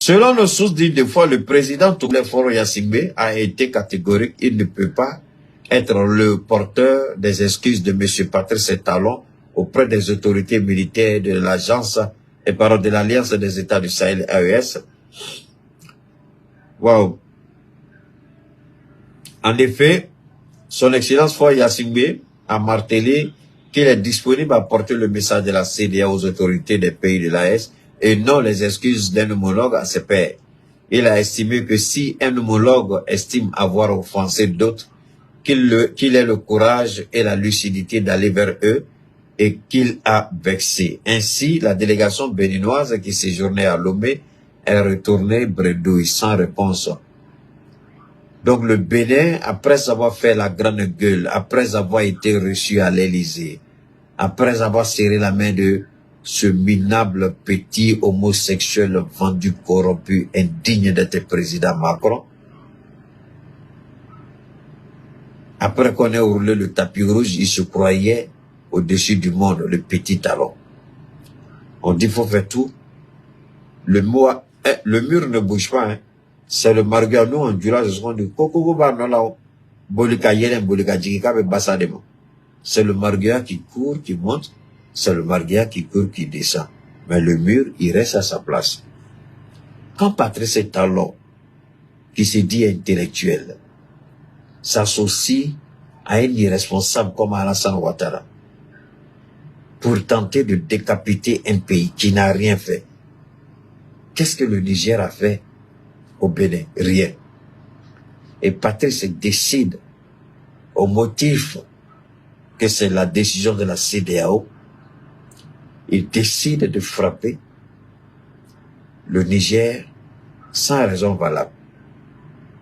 Selon nos sources dites des fois, le président Toubler Foro Yassimbe a été catégorique. Il ne peut pas être le porteur des excuses de M. Patrice Talon auprès des autorités militaires de l'agence et par de l'Alliance des États du Sahel AES. Waouh. En effet, son Excellence Foro Yassimbe a martelé qu'il est disponible à porter le message de la CEDEAO aux autorités des pays de l'AES et non les excuses d'un homologue à ses pairs. Il a estimé que si un homologue estime avoir offensé d'autres, qu'il ait le courage et la lucidité d'aller vers eux et qu'il a vexé. Ainsi, la délégation béninoise qui séjournait à Lomé est retournée bredouille sans réponse. Donc le Bénin, après avoir fait la grande gueule, après avoir été reçu à l'Élysée, après avoir serré la main de ce minable petit homosexuel vendu, corrompu, indigne d'être président Macron, après qu'on ait roulé le tapis rouge, il se croyait au-dessus du monde, le petit talon. On dit qu'il faut faire tout. Le mur ne bouge pas, hein. C'est le marguerite, nous, en Dura, c'est ce qu'on dit. C'est le marguerite qui court, qui monte. C'est le marguerite qui court, qui descend. Mais le mur, il reste à sa place. Quand Patrice Talon, qui se dit intellectuel, s'associe à un irresponsable comme Alassane Ouattara pour tenter de décapiter un pays qui n'a rien fait, qu'est-ce que le Niger a fait au Bénin? Rien. Et Patrice décide, au motif que c'est la décision de la CEDEAO, il décide de frapper le Niger sans raison valable.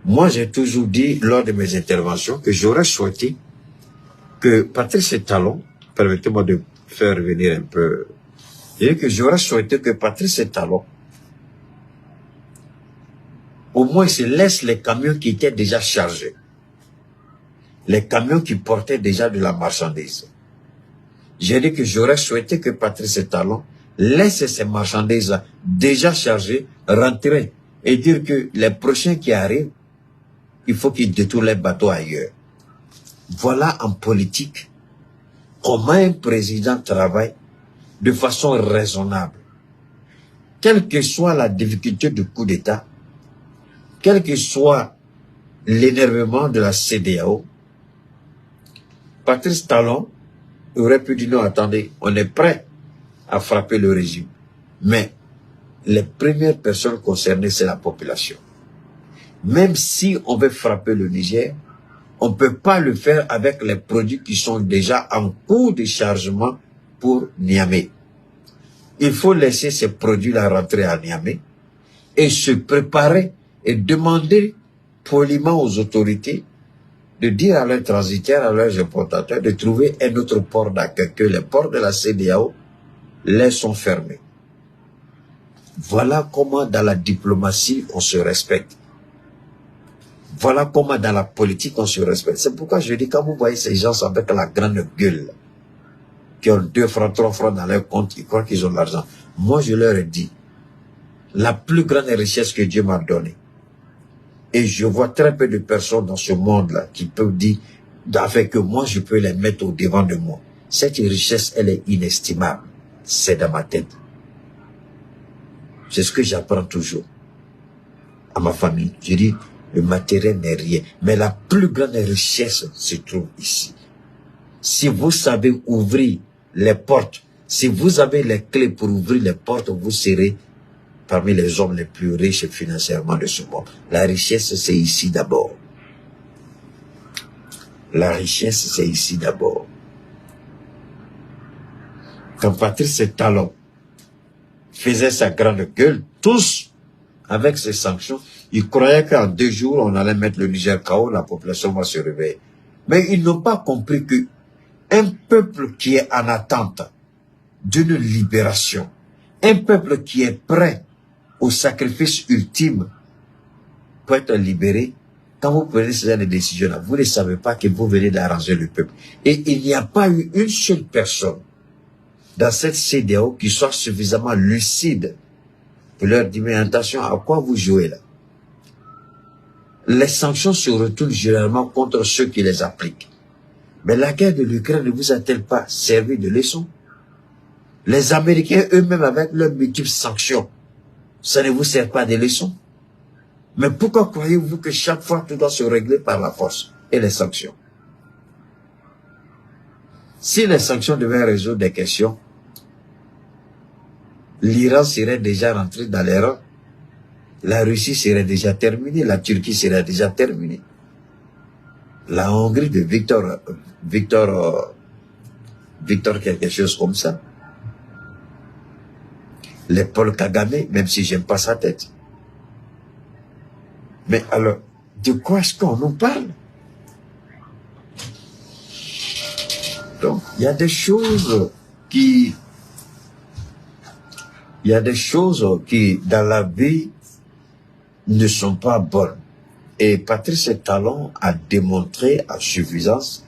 Moi, j'ai toujours dit lors de mes interventions que j'aurais souhaité que Patrice Talon, permettez-moi de faire revenir un peu, et que j'aurais souhaité que Patrice Talon au moins se laisse les camions qui étaient déjà chargés, les camions qui portaient déjà de la marchandise. J'ai dit que j'aurais souhaité que Patrice Talon laisse ces marchandises déjà chargées rentrer et dire que les prochains qui arrivent, il faut qu'ils détournent les bateaux ailleurs. Voilà en politique comment un président travaille de façon raisonnable. Quelle que soit la difficulté du coup d'État, quel que soit l'énervement de la CEDEAO, Patrice Talon aurait pu dire non, attendez, on est prêt à frapper le régime. Mais les premières personnes concernées, c'est la population. Même si on veut frapper le Niger, on ne peut pas le faire avec les produits qui sont déjà en cours de chargement pour Niamey. Il faut laisser ces produits-là rentrer à Niamey et se préparer et demander poliment aux autorités de dire à leurs transitaires, à leurs importateurs, de trouver un autre port d'accueil, que les ports de la CEDEAO les sont fermés. Voilà comment dans la diplomatie on se respecte. Voilà comment dans la politique on se respecte. C'est pourquoi je dis, quand vous voyez ces gens avec la grande gueule, qui ont 2 francs, 3 francs dans leur compte, ils croient qu'ils ont de l'argent. Moi, je leur ai dit, la plus grande richesse que Dieu m'a donnée, et je vois très peu de personnes dans ce monde-là qui peuvent dire, avec que moi, je peux les mettre au devant de moi. Cette richesse, elle est inestimable. C'est dans ma tête. C'est ce que j'apprends toujours à ma famille. Je dis, le matériel n'est rien. Mais la plus grande richesse se trouve ici. Si vous savez ouvrir les portes, si vous avez les clés pour ouvrir les portes, vous serez parmi les hommes les plus riches financièrement de ce monde. La richesse, c'est ici d'abord. La richesse, c'est ici d'abord. Quand Patrice Talon faisait sa grande gueule, tous, avec ces sanctions, ils croyaient qu'en 2 jours, on allait mettre le Niger KO, la population va se réveiller. Mais ils n'ont pas compris que un peuple qui est en attente d'une libération, un peuple qui est prêt au sacrifice ultime pour être libéré, quand vous prenez ce genre de décision-là, vous ne savez pas que vous venez d'arranger le peuple. Et il n'y a pas eu une seule personne dans cette CEDEAO qui soit suffisamment lucide pour leur dire, mais attention, à quoi vous jouez là? Les sanctions se retournent généralement contre ceux qui les appliquent. Mais la guerre de l'Ukraine ne vous a-t-elle pas servi de leçon? Les Américains eux-mêmes, avec leurs multiples sanctions, ça ne vous sert pas de leçon? Mais pourquoi croyez-vous que chaque fois tout doit se régler par la force et les sanctions? Si les sanctions devaient résoudre des questions, l'Iran serait déjà rentré dans les rangs, la Russie serait déjà terminée, la Turquie serait déjà terminée. La Hongrie de Victor quelque chose comme ça. Les Paul Kagame, même si j'aime pas sa tête. Mais alors, de quoi est-ce qu'on nous parle? Donc, il y a des choses qui, dans la vie, ne sont pas bonnes. Et Patrice Talon a démontré à suffisance